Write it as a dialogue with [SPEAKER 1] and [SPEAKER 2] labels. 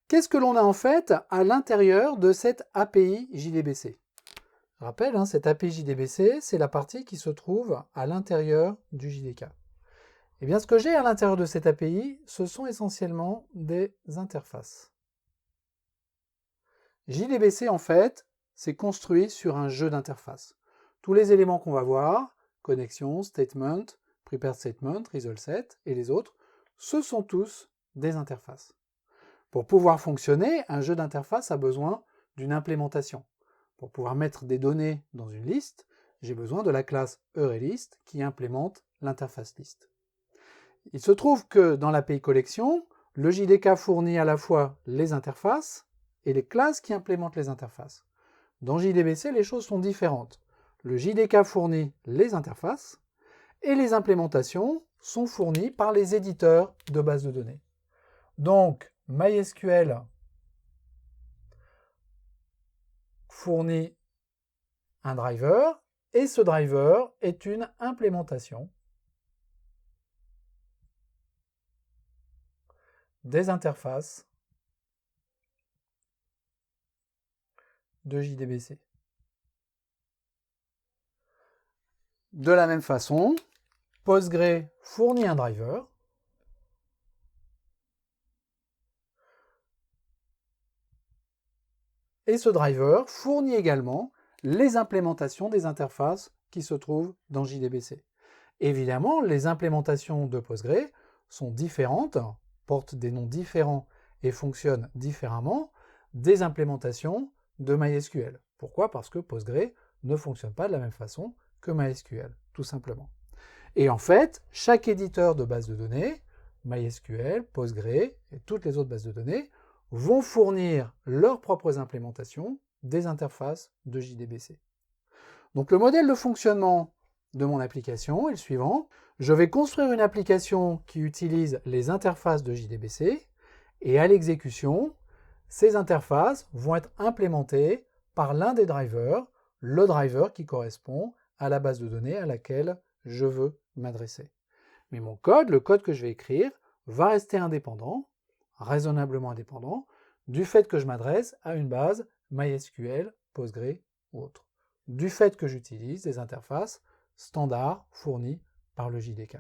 [SPEAKER 1] Qu'est-ce que l'on a en fait à l'intérieur de cette API JDBC? Je rappelle, cette API JDBC, c'est la partie qui se trouve à l'intérieur du JDK. Eh bien, ce que j'ai à l'intérieur de cette API, ce sont essentiellement des interfaces. JDBC, en fait, c'est construit sur un jeu d'interfaces. Tous les éléments qu'on va voir, connexion, statement, prepared statement, result set et les autres, ce sont tous des interfaces. Pour pouvoir fonctionner, un jeu d'interface a besoin d'une implémentation. Pour pouvoir mettre des données dans une liste, j'ai besoin de la classe ArrayList qui implémente l'interface list. Il se trouve que dans l'API collection, le JDK fournit à la fois les interfaces et les classes qui implémentent les interfaces. Dans JDBC, les choses sont différentes. Le JDK fournit les interfaces et les implémentations sont fournies par les éditeurs de bases de données. Donc, MySQL fournit un driver et ce driver est une implémentation des interfaces de JDBC. De la même façon, Postgre fournit un driver et ce driver fournit également les implémentations des interfaces qui se trouvent dans JDBC. Évidemment, les implémentations de Postgre sont différentes, portent des noms différents et fonctionnent différemment des implémentations de MySQL. Pourquoi? Parce que Postgre ne fonctionne pas de la même façon que MySQL, tout simplement. Et en fait, chaque éditeur de base de données, MySQL, Postgre et toutes les autres bases de données, vont fournir leurs propres implémentations des interfaces de JDBC. Donc le modèle de fonctionnement de mon application est le suivant. Je vais construire une application qui utilise les interfaces de JDBC et à l'exécution, ces interfaces vont être implémentées par l'un des drivers, le driver qui correspond à la base de données à laquelle je veux m'adresser. Mais mon code, le code que je vais écrire, va rester indépendant, raisonnablement indépendant, du fait que je m'adresse à une base MySQL, Postgre ou autre, du fait que j'utilise des interfaces standards fournies par le JDK.